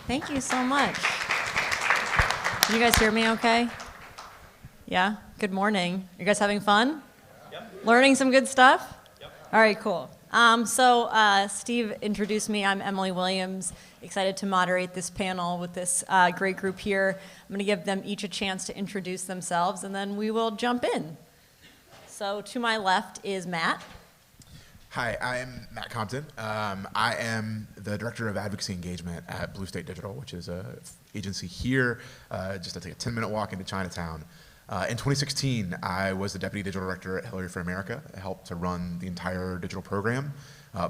Thank you so much. Can you guys hear me okay? Yeah? Good morning. You guys having fun? Yep. Learning some good stuff? Yep. All right, cool. Steve introduced me. I'm Emily Williams, excited to moderate this panel with this great group here. I'm going to give them each a chance to introduce themselves, and then we will jump in. So to my left is Matt. Hi, I'm Matt Compton. I am the Director of Advocacy Engagement at Blue State Digital, which is an agency here, just to take a 10-minute walk into Chinatown. In 2016, I was the Deputy Digital Director at Hillary for America. I helped to run the entire digital program.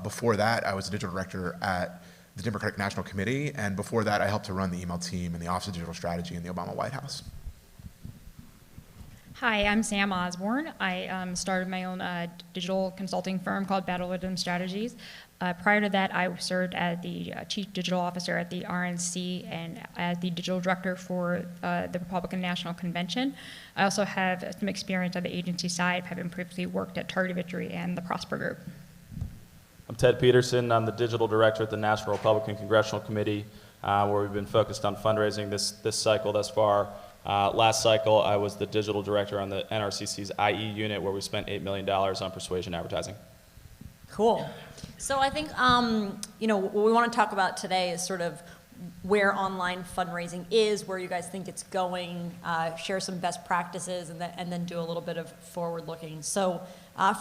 Before that, I was the Digital Director at the Democratic National Committee, and before that, I helped to run the email team and the Office of Digital Strategy in the Obama White House. Hi, I'm Sam Osborne. I started my own digital consulting firm called Battle Rhythm Strategies. Prior to that, I served as the Chief Digital Officer at the RNC and as the Digital Director for the Republican National Convention. I also have some experience on the agency side, having previously worked at Target Victory and the Prosper Group. I'm Ted Peterson. I'm the Digital Director at the National Republican Congressional Committee, where we've been focused on fundraising this cycle thus far. Last cycle, I was the Digital Director on the NRCC's IE unit, where we spent $8 million on persuasion advertising. Cool. So I think, what we want to talk about today is sort of where online fundraising is, where you guys think it's going, share some best practices, and then do a little bit of forward-looking. So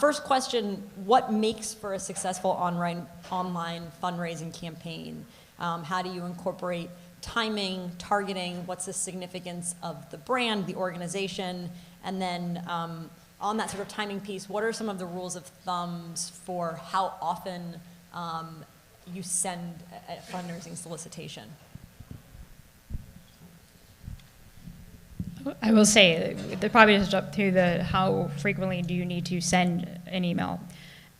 first question, what makes for a successful online fundraising campaign? How do you incorporate timing, targeting, what's the significance of the brand, the organization, and then on that sort of timing piece, what are some of the rules of thumbs for how often you send a fundraising solicitation? I will say, that probably just up to how frequently do you need to send an email.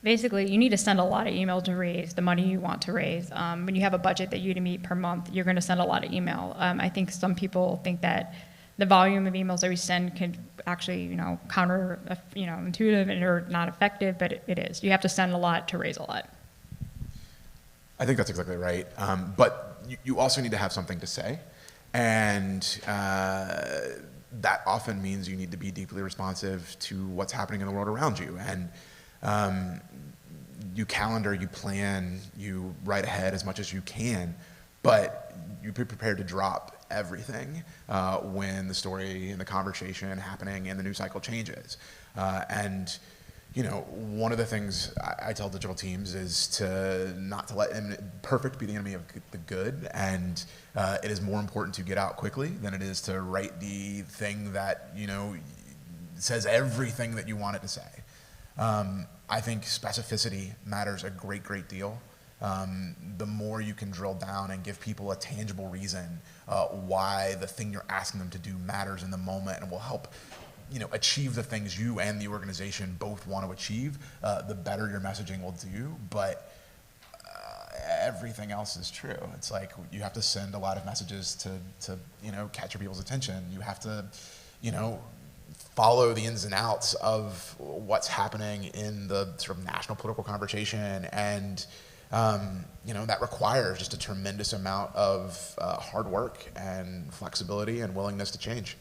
Basically, you need to send a lot of email to raise the money you want to raise. When you have a budget that you need to meet per month, you're going to send a lot of email. I think some people think that the volume of emails that we send can actually, counter, intuitive or not effective, but it is. You have to send a lot to raise a lot. I think that's exactly right. But you also need to have something to say. And that often means you need to be deeply responsive to what's happening in the world around you. And you calendar, you plan, you write ahead as much as you can, but you be prepared to drop everything when the story and the conversation happening and the news cycle changes. One of the things I tell digital teams is to not to let perfect be the enemy of the good, and it is more important to get out quickly than it is to write the thing that says everything that you want it to say. I think specificity matters a great deal. The more you can drill down and give people a tangible reason why the thing you're asking them to do matters in the moment and will help achieve the things you and the organization both want to achieve, the better your messaging will do. But everything else is true. It's like you have to send a lot of messages to capture people's attention. You have to follow the ins and outs of what's happening in the sort of national political conversation, and that requires just a tremendous amount of hard work and flexibility and willingness to change.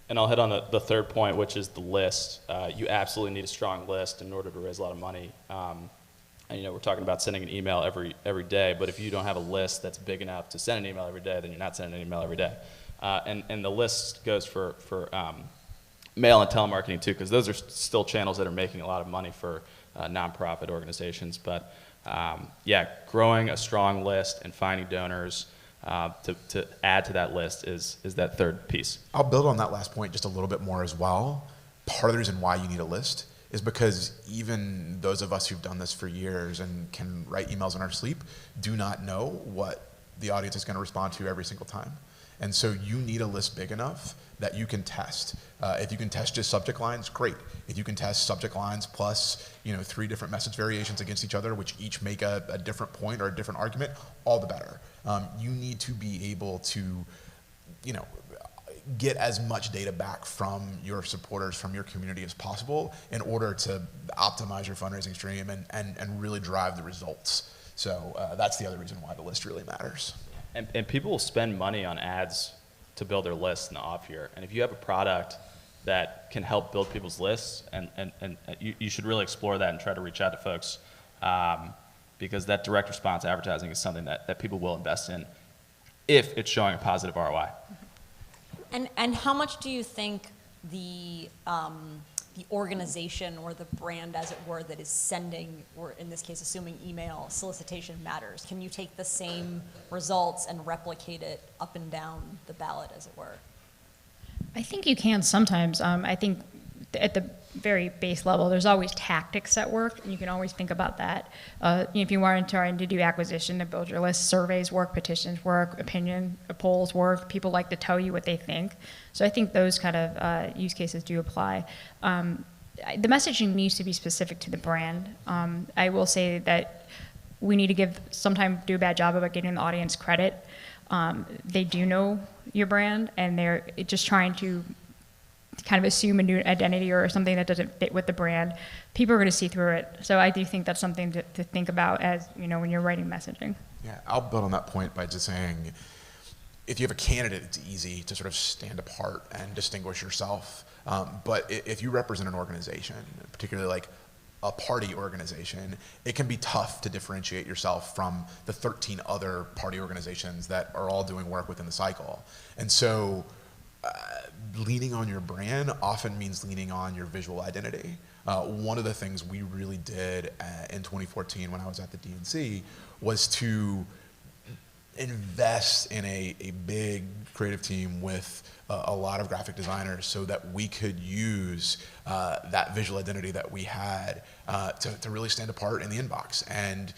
And I'll hit on the third point, which is the list. You absolutely need a strong list in order to raise a lot of money. We're talking about sending an email every day, but if you don't have a list that's big enough to send an email every day, then you're not sending an email every day. And the list goes for mail and telemarketing too, because those are still channels that are making a lot of money for nonprofit organizations. But growing a strong list and finding donors to add to that list is that third piece. I'll build on that last point just a little bit more as well. Part of the reason why you need a list is because even those of us who've done this for years and can write emails in our sleep do not know what the audience is going to respond to every single time. And so you need a list big enough that you can test. If you can test just subject lines, great. If you can test subject lines plus 3 different message variations against each other, which each make a different point or a different argument, all the better. You need to be able to, get as much data back from your supporters, from your community as possible in order to optimize your fundraising stream and really drive the results. So that's the other reason why the list really matters. And people will spend money on ads to build their lists in the off year. And if you have a product that can help build people's lists, and you should really explore that and try to reach out to folks, because that direct response advertising is something that people will invest in if it's showing a positive ROI. And how much do you think the organization or the brand, as it were, that is sending, or in this case, assuming email solicitation matters? Can you take the same results and replicate it up and down the ballot, as it were? I think you can sometimes. I think at the very base level, there's always tactics at work, and you can always think about that. If you weren't trying to do acquisition to build your list, surveys work, petitions work, opinion polls work. People like to tell you what they think. So I think those kind of use cases do apply. The messaging needs to be specific to the brand. I will say that we need to sometimes do a bad job about getting the audience credit. They do know your brand, and they're just trying to kind of assume a new identity or something that doesn't fit with the brand. People are going to see through it. So I do think that's something to think about as, when you're writing messaging. Yeah, I'll build on that point by just saying, if you have a candidate, it's easy to sort of stand apart and distinguish yourself. But if you represent an organization, particularly like a party organization, it can be tough to differentiate yourself from the 13 other party organizations that are all doing work within the cycle. And so leaning on your brand often means leaning on your visual identity. One of the things we really did in 2014 when I was at the DNC was to invest in a big creative team with a lot of graphic designers so that we could use that visual identity that we had to really stand apart in the inbox and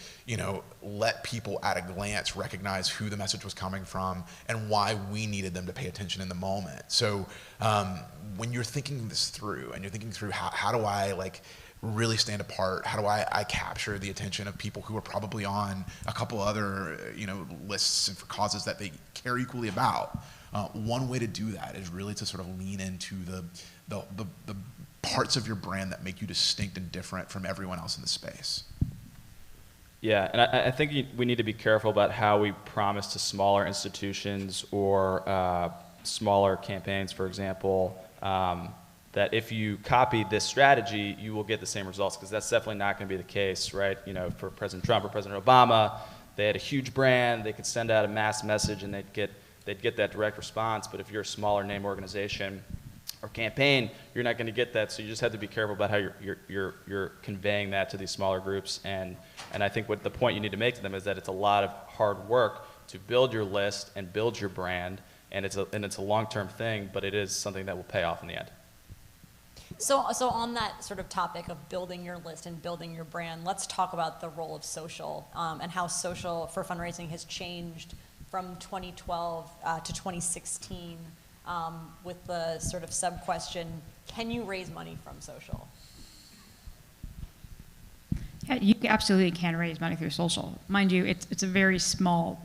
let people at a glance recognize who the message was coming from and why we needed them to pay attention in the moment. So when you're thinking this through and you're thinking through how do I really stand apart, how do I capture the attention of people who are probably on a couple other lists for causes that they care equally about, one way to do that is really to sort of lean into the parts of your brand that make you distinct and different from everyone else in the space. Yeah, and I think we need to be careful about how we promise to smaller institutions or smaller campaigns, for example, that if you copy this strategy, you will get the same results, because that's definitely not going to be the case, right? For President Trump or President Obama, they had a huge brand, they could send out a mass message and they'd get that direct response. But if you're a smaller name organization or campaign, you're not going to get that. So you just have to be careful about how you're conveying that to these smaller groups. And I think what the point you need to make to them is that it's a lot of hard work to build your list and build your brand, and it's a long-term thing, but it is something that will pay off in the end. So on that sort of topic of building your list and building your brand, let's talk about the role of social and how social for fundraising has changed from 2012 to 2016 with the sort of sub-question, can you raise money from social? Yeah, you absolutely can raise money through social. Mind you, it's a very small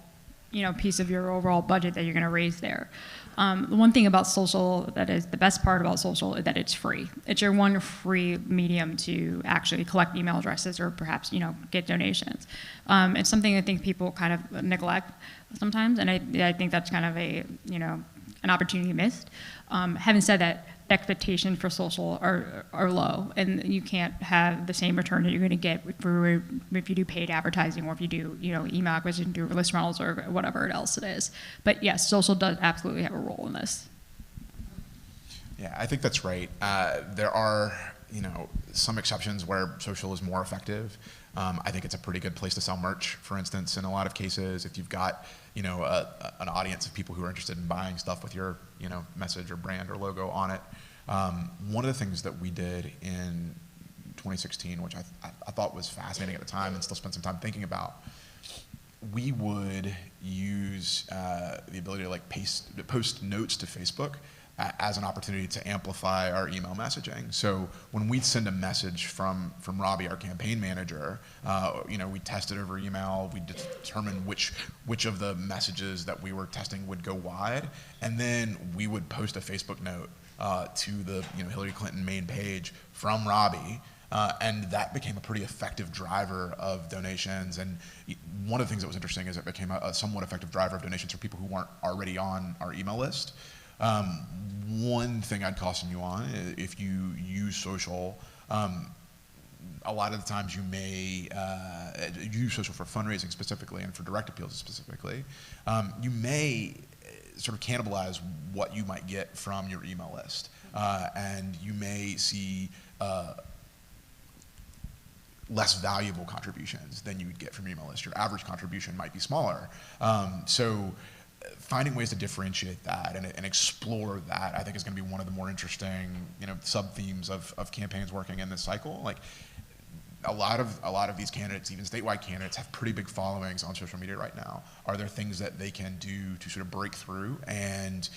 piece of your overall budget that you're going to raise there. The one thing about social that is the best part about social is that it's free. It's your one free medium to actually collect email addresses or perhaps, get donations. It's something I think people kind of neglect sometimes, and I think that's kind of an opportunity missed. Having said that, expectations for social are low, and you can't have the same return that you're going to get if you do paid advertising or if you do email acquisition through list rentals or whatever else it is. But yes, social does absolutely have a role in this. Yeah, I think that's right. There are some exceptions where social is more effective. I think it's a pretty good place to sell merch, for instance, in a lot of cases. If you've got an audience of people who are interested in buying stuff with your message or brand or logo on it. One of the things that we did in 2016, which I thought was fascinating at the time and still spent some time thinking about, we would use the ability to post notes to Facebook as an opportunity to amplify our email messaging. So when we send a message from Robbie, our campaign manager, we tested over email, we determined which of the messages that we were testing would go wide, and then we would post a Facebook note to the Hillary Clinton main page from Robbie, And that became a pretty effective driver of donations. And one of the things that was interesting is it became a somewhat effective driver of donations for people who weren't already on our email list. One thing I'd caution you on, if you use social, a lot of the times you may use social for fundraising specifically and for direct appeals specifically. You may sort of cannibalize what you might get from your email list. And you may see less valuable contributions than you would get from your email list. Your average contribution might be smaller. So finding ways to differentiate that and explore that, I think, is going to be one of the more interesting, sub-themes of campaigns working in this cycle. Like, a lot of these candidates, even statewide candidates, have pretty big followings on social media right now. Are there things that they can do to sort of break through and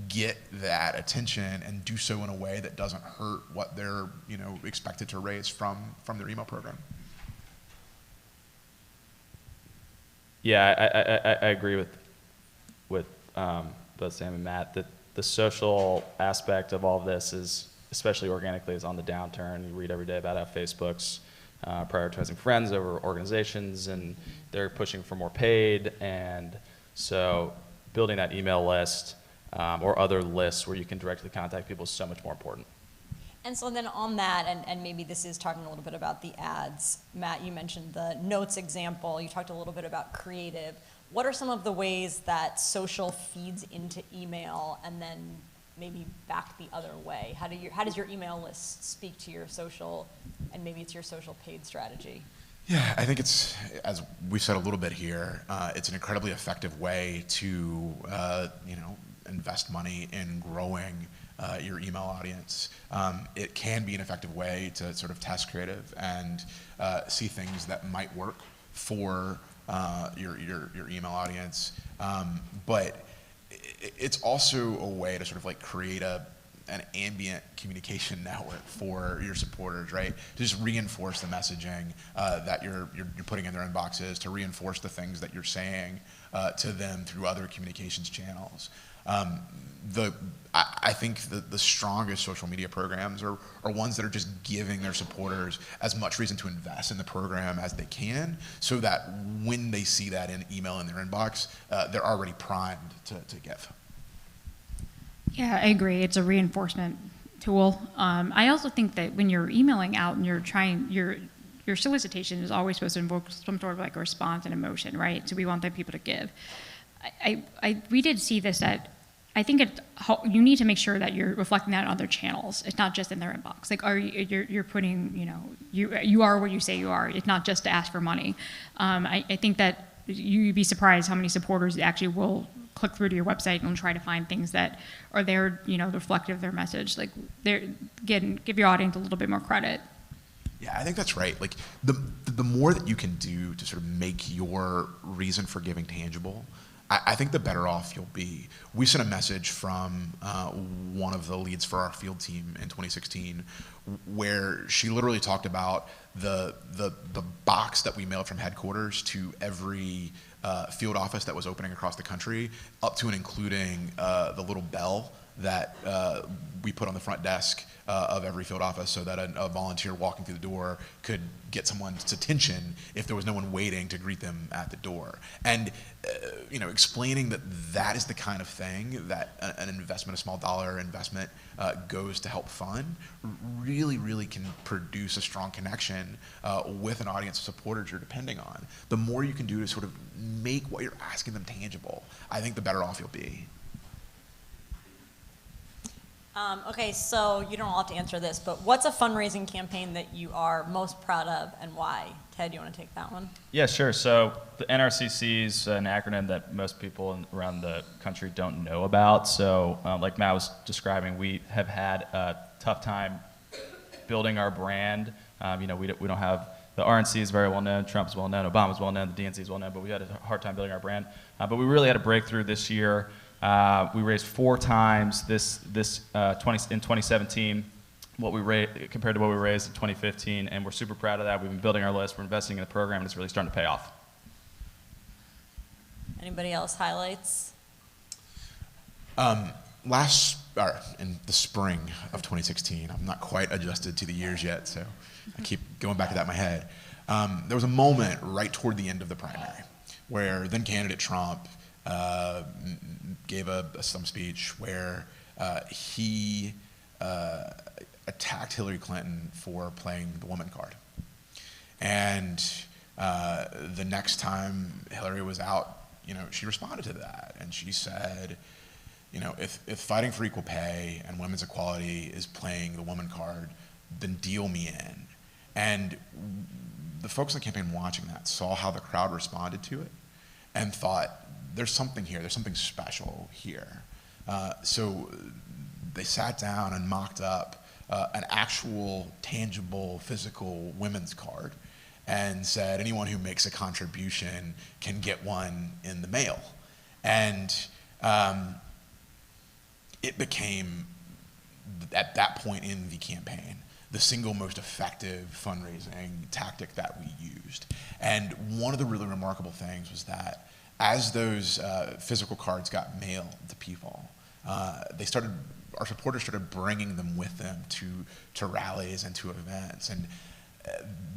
get that attention and do so in a way that doesn't hurt what they're expected to raise from their email program? Yeah, I agree with both Sam and Matt that the social aspect of all of this is, especially organically, is on the downturn. You read every day about how Facebook's prioritizing friends over organizations, and they're pushing for more paid. And so building that email list or other lists where you can directly contact people is so much more important. And so then on that, and maybe this is talking a little bit about the ads, Matt, you mentioned the notes example, you talked a little bit about creative. What are some of the ways that social feeds into email and then maybe back the other way? How does your email list speak to your social, and maybe it's your social paid strategy? Yeah, I think it's, as we've said a little bit here, it's an incredibly effective way to, invest money in growing your email audience. It can be an effective way to sort of test creative and see things that might work for your email audience, but it's also a way to sort of like create an ambient communication network for your supporters, right? To just reinforce the messaging that you're putting in their inboxes, to reinforce the things that you're saying to them through other communications channels. I think the strongest social media programs are ones that are just giving their supporters as much reason to invest in the program as they can, so that when they see that in email in their inbox, they're already primed to give. Yeah, I agree. It's a reinforcement tool. I also think that when you're emailing out and you're trying, your solicitation is always supposed to invoke some sort of like a response and emotion, right? So we want the people to give. We did see this at, I think you need to make sure that you're reflecting that on other channels. It's not just in their inbox. Like, you're putting, you are what you say you are. It's not just to ask for money. I think that you'd be surprised how many supporters actually will click through to your website and try to find things that are there, reflective of their message. Like, give your audience a little bit more credit. Yeah, I think that's right. Like, the more that you can do to sort of make your reason for giving tangible, I think the better off you'll be. We sent a message from one of the leads for our field team in 2016, where she literally talked about the box that we mailed from headquarters to every field office that was opening across the country, up to and including the little bell that we put on the front desk of every field office, so that a volunteer walking through the door could get someone's attention if there was no one waiting to greet them at the door. And explaining that is the kind of thing that an investment, a small dollar investment, goes to help fund, really can produce a strong connection with an audience of supporters you're depending on. The more you can do to sort of make what you're asking them tangible, I think the better off you'll be. Okay, so you don't all have to answer this, but what's a fundraising campaign that you are most proud of and why? Ted, you want to take that one? Yeah, sure. So the NRCC is an acronym that most people around the country don't know about. So like Matt was describing, we have had a tough time building our brand. We don't have, the RNC is very well known, Trump is well known, Obama is well known, the DNC is well known, but we had a hard time building our brand. But we really had a breakthrough this year. We raised 4 times in 2017 what we compared to what we raised in 2015, and we're super proud of that. We've been building our list, we're investing in the program, and it's really starting to pay off. Anybody else highlights? Last in the spring of 2016. I'm not quite adjusted to the years yet, so I keep going back to that in my head. There was a moment right toward the end of the primary where then candidate Trump gave some speech where he attacked Hillary Clinton for playing the woman card. And the next time Hillary was out, she responded to that, and she said, if fighting for equal pay and women's equality is playing the woman card, then deal me in. And the folks on the campaign watching that saw how the crowd responded to it and thought, there's something here, there's something special here. So they sat down and mocked up an actual, tangible, physical women's card and said anyone who makes a contribution can get one in the mail. And it became, at that point in the campaign, the single most effective fundraising tactic that we used. And one of the really remarkable things was that as those physical cards got mailed to people, our supporters started bringing them with them to rallies and to events. And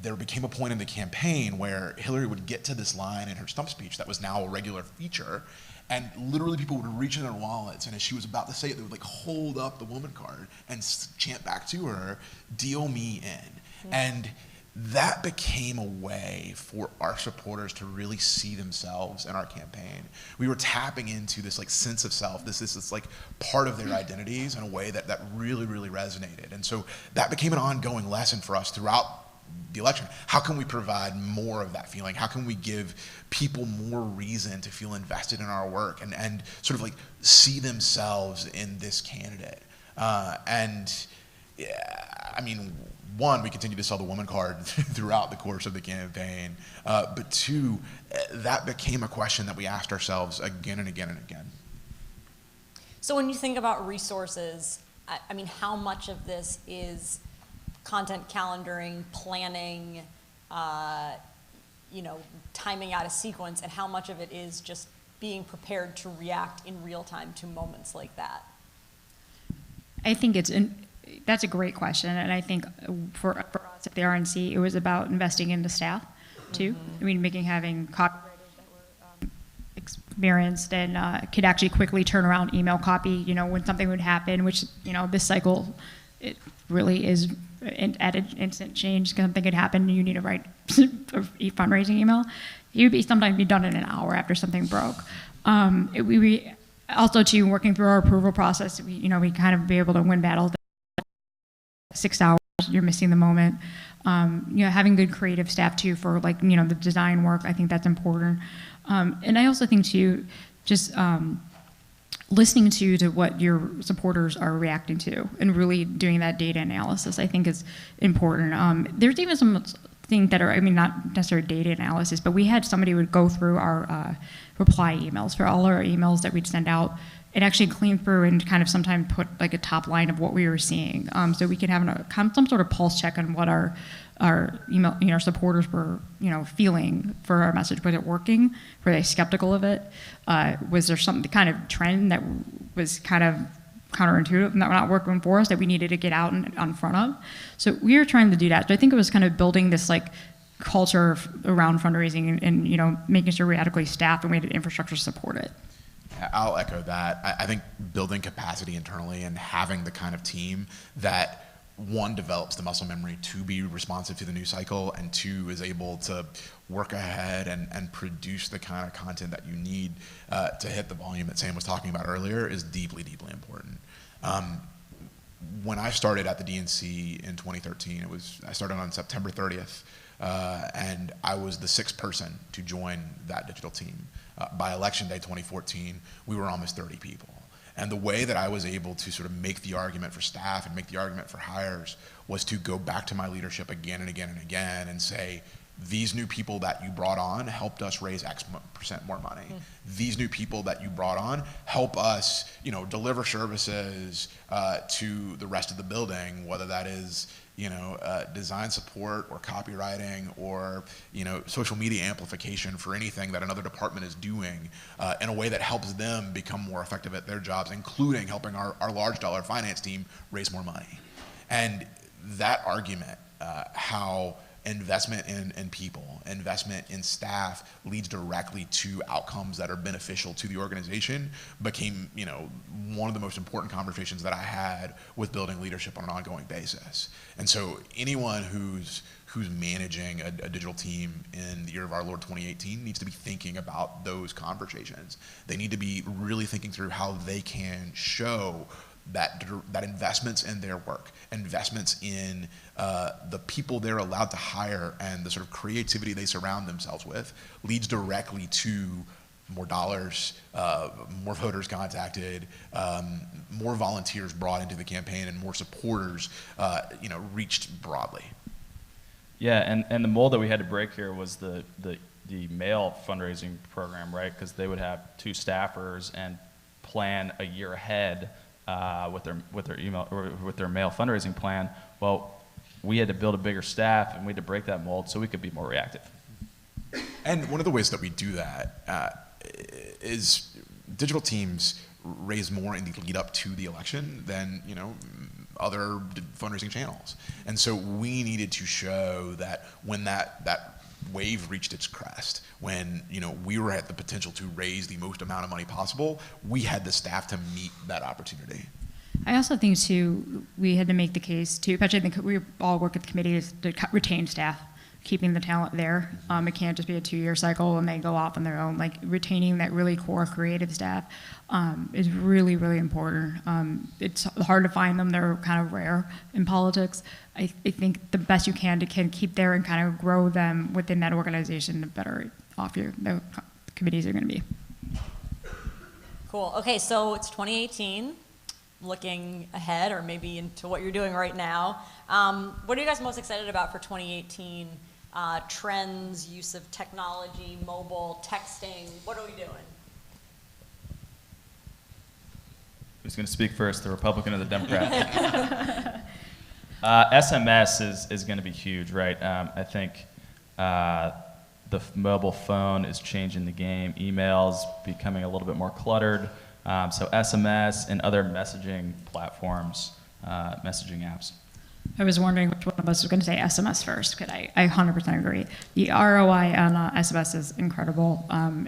there became a point in the campaign where Hillary would get to this line in her stump speech that was now a regular feature, and literally people would reach in their wallets, and as she was about to say it, they would hold up the woman card and chant back to her, "Deal me in." Mm-hmm. And that became a way for our supporters to really see themselves in our campaign. We were tapping into this sense of self, this part of their identities in a way that really, really resonated. And so that became an ongoing lesson for us throughout the election. How can we provide more of that feeling? How can we give people more reason to feel invested in our work and sort of see themselves in this candidate? One, we continue to sell the woman card throughout the course of the campaign, but two, that became a question that we asked ourselves again and again and again. So when you think about resources, how much of this is content calendaring, planning, timing out a sequence, and how much of it is just being prepared to react in real time to moments like that? I think that's a great question, and I think for us at the RNC, it was about investing in the staff too. Mm-hmm. Having copywriters that were experienced and could actually quickly turn around email copy. When something would happen, which this cycle, it really is at an instant change. Something could happen, and you need to write a fundraising email. It would sometimes be done in an hour after something broke. We also too working through our approval process. We kind of be able to win battles. 6 hours, you're missing the moment. Having good creative staff too for the design work, I think that's important. And I also think too, just listening to what your supporters are reacting to and really doing that data analysis, I think is important. There's even some things that are, not necessarily data analysis, but we had somebody would go through our reply emails for all our emails that we'd send out and actually clean through and kind of sometimes put a top line of what we were seeing, so we could have some sort of pulse check on what our email, our supporters were, feeling for our message. Was it working? Were they skeptical of it? Was there some kind of trend that was kind of counterintuitive and not working for us that we needed to get out and in front of? So we were trying to do that. So I think it was kind of building this culture around fundraising and making sure we adequately staffed and we had an infrastructure to support it. I'll echo that. I think building capacity internally and having the kind of team that, one, develops the muscle memory to be responsive to the news cycle, and two, is able to work ahead and produce the kind of content that you need to hit the volume that Sam was talking about earlier is deeply, deeply important. When I started at the DNC in 2013, I started on September 30th, and I was the 6th person to join that digital team. By election day 2014, we were almost 30 people. And the way that I was able to sort of make the argument for staff and make the argument for hires was to go back to my leadership again and again and again and say, these new people that you brought on helped us raise X% more money. These new people that you brought on help us, deliver services to the rest of the building, whether that is, design support or copywriting or, social media amplification for anything that another department is doing in a way that helps them become more effective at their jobs, including helping our large dollar finance team raise more money. And that argument, how investment in people, investment in staff leads directly to outcomes that are beneficial to the organization became, one of the most important conversations that I had with building leadership on an ongoing basis. And so anyone who's managing a digital team in the year of our Lord 2018 needs to be thinking about those conversations. They need to be really thinking through how they can show that investments in their work, investments in the people they're allowed to hire, and the sort of creativity they surround themselves with leads directly to more dollars, more voters contacted, more volunteers brought into the campaign, and more supporters, reached broadly. Yeah, and the mold that we had to break here was the mail fundraising program, right? Because they would have 2 staffers and plan a year ahead with their email or with their mail fundraising plan. Well, we had to build a bigger staff, and we had to break that mold so we could be more reactive. And one of the ways that we do that is digital teams raise more in the lead up to the election than other fundraising channels. And so we needed to show that when that wave reached its crest, when we were at the potential to raise the most amount of money possible, we had the staff to meet that opportunity. I also think too, we had to make the case too, especially I think we all work at the committees to retain staff, keeping the talent there. It can't just be a 2-year cycle and they go off on their own. Like retaining that really core creative staff is really, really important. It's hard to find them. They're kind of rare in politics. I think the best you can to keep there and kind of grow them within that organization, the better off the committees are going to be. Cool. Okay, so it's 2018. Looking ahead, or maybe into what you're doing right now, what are you guys most excited about for 2018? Trends, use of technology, mobile, texting, what are we doing? Who's going to speak first, the Republican or the Democrat? SMS is going to be huge, right? I think the mobile phone is changing the game. Emails becoming a little bit more cluttered. So SMS and other messaging platforms, messaging apps. I was wondering which one of us was going to say SMS first, because I 100% agree. The ROI on SMS is incredible.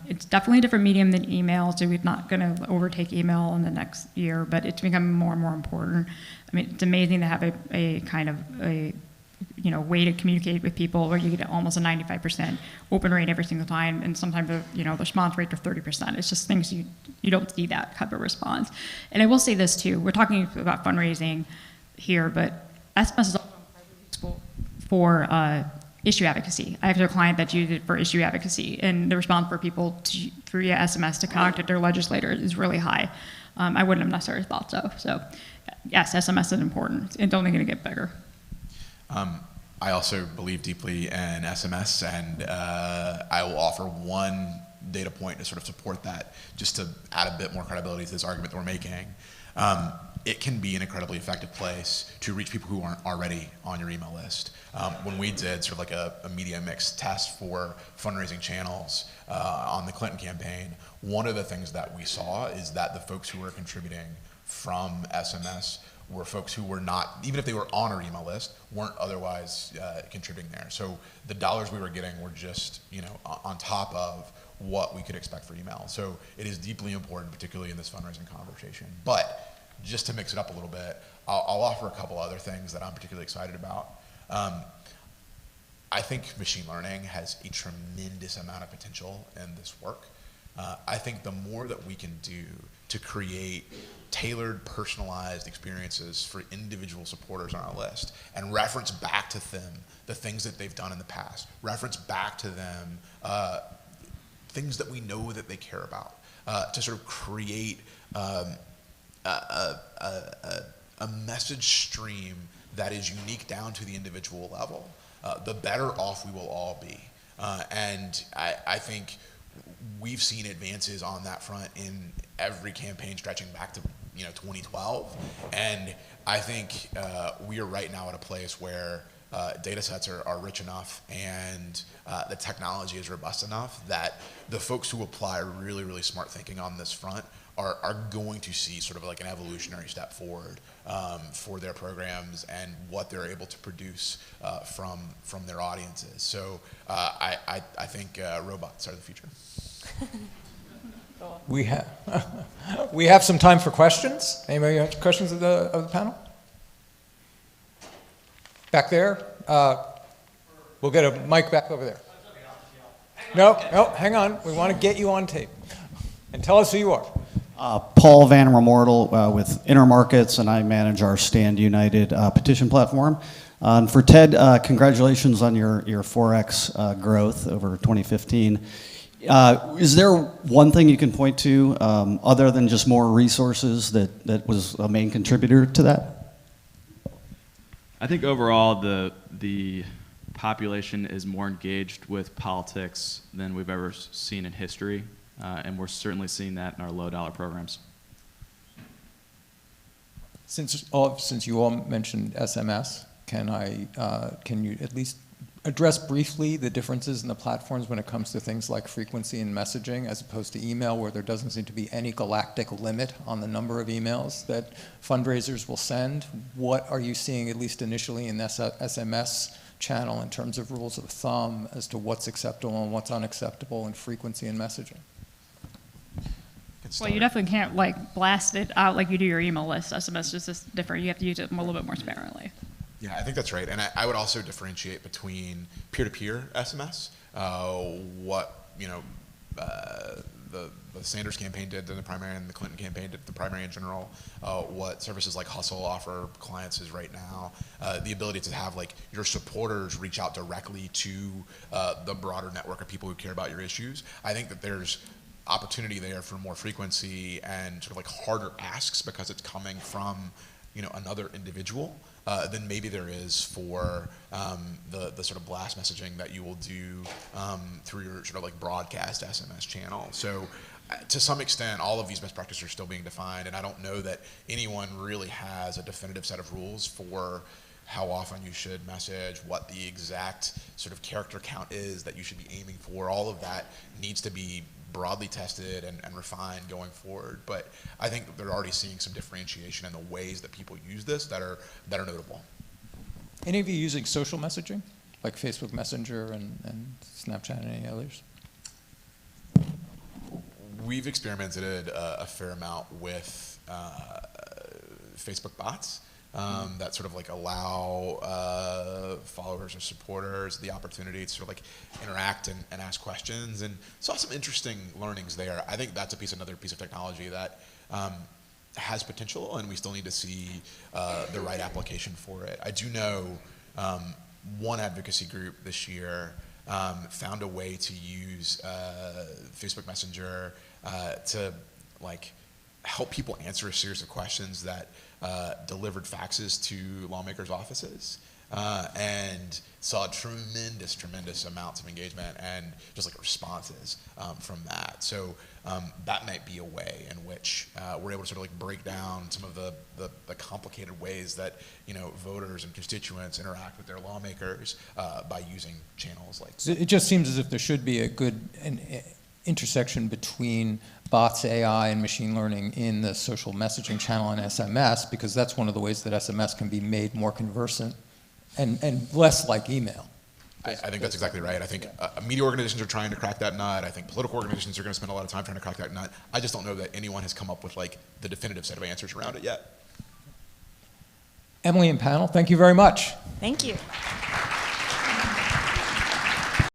It's definitely a different medium than email, so we're not going to overtake email in the next year, but it's becoming more and more important. I mean, it's amazing to have a kind of a way to communicate with people where you get almost a 95% open rate every single time, and sometimes the response rate of 30%. It's just things you don't see that type of response. And I will say this too, we're talking about fundraising here, but SMS is also incredibly useful for issue advocacy. I have a client that used it for issue advocacy, and the response for people via SMS to contact their legislator is really high. I wouldn't have necessarily thought so. So yes, SMS is important. It's only going to get bigger. I also believe deeply in SMS, and I will offer one data point to sort of support that, just to add a bit more credibility to this argument that we're making. It can be an incredibly effective place to reach people who aren't already on your email list. When we did sort of like a media mix test for fundraising channels on the Clinton campaign, one of the things that we saw is that the folks who were contributing from SMS were folks who were not, even if they were on our email list, weren't otherwise contributing there. So the dollars we were getting were just, on top of what we could expect for email. So it is deeply important, particularly in this fundraising conversation. But just to mix it up a little bit, I'll offer a couple other things that I'm particularly excited about. I think machine learning has a tremendous amount of potential in this work. I think the more that we can do to create tailored, personalized experiences for individual supporters on our list and reference back to them the things that they've done in the past, reference back to them things that we know that they care about, to sort of create a message stream that is unique down to the individual level, the better off we will all be. And I think we've seen advances on that front in every campaign stretching back to 2012, and I think we are right now at a place where data sets are rich enough and the technology is robust enough that the folks who apply really, really smart thinking on this front are going to see sort of like an evolutionary step forward for their programs and what they're able to produce from their audiences. So I think robots are the future. We have some time for questions. Anybody have questions of the panel? Back there. We'll get a mic back over there. No, hang on. We want to get you on tape. And tell us who you are. Paul Van Remortel with Intermarkets, and I manage our Stand United petition platform. And for Ted, congratulations on your 4x growth over 2015. Is there one thing you can point to other than just more resources that was a main contributor to that? I think overall the population is more engaged with politics than we've ever seen in history, and we're certainly seeing that in our low-dollar programs. Since you all mentioned SMS, can you at least address briefly the differences in the platforms when it comes to things like frequency and messaging as opposed to email, where there doesn't seem to be any galactic limit on the number of emails that fundraisers will send? What are you seeing, at least initially, in this SMS channel in terms of rules of thumb as to what's acceptable and what's unacceptable in frequency and messaging? Well, you definitely can't like blast it out like you do your email list. SMS is just different. You have to use it a little bit more sparingly. Yeah, I think that's right. And I would also differentiate between peer-to-peer SMS, the Sanders campaign did in the primary and the Clinton campaign did the primary in general, what services like Hustle offer clients is right now, the ability to have like your supporters reach out directly to the broader network of people who care about your issues. I think that there's opportunity there for more frequency and sort of like harder asks because it's coming from another individual than maybe there is for the sort of blast messaging that you will do through your sort of like broadcast SMS channel. So to some extent, all of these best practices are still being defined, and I don't know that anyone really has a definitive set of rules for how often you should message, what the exact sort of character count is that you should be aiming for. All of that needs to be broadly tested and refined going forward. But I think that they're already seeing some differentiation in the ways that people use this that are notable. Any of you using social messaging, like Facebook Messenger and Snapchat and any others? We've experimented a fair amount with Facebook bots that sort of like allow followers or supporters the opportunity to sort of like interact and ask questions, and saw some interesting learnings there. I think that's another piece of technology that has potential, and we still need to see the right application for it. I do know one advocacy group this year found a way to use Facebook Messenger to like help people answer a series of questions that delivered faxes to lawmakers' offices, and saw tremendous amounts of engagement and just like responses from that. So that might be a way in which we're able to sort of like break down some of the complicated ways that voters and constituents interact with their lawmakers by using channels like. So it just seems as if there should be a good intersection between bots, AI, and machine learning in the social messaging channel and SMS, because that's one of the ways that SMS can be made more conversant and less like email. I think that's exactly right. I think media organizations are trying to crack that nut. I think political organizations are going to spend a lot of time trying to crack that nut. I just don't know that anyone has come up with like the definitive set of answers around it yet. Emily and panel, thank you very much. Thank you.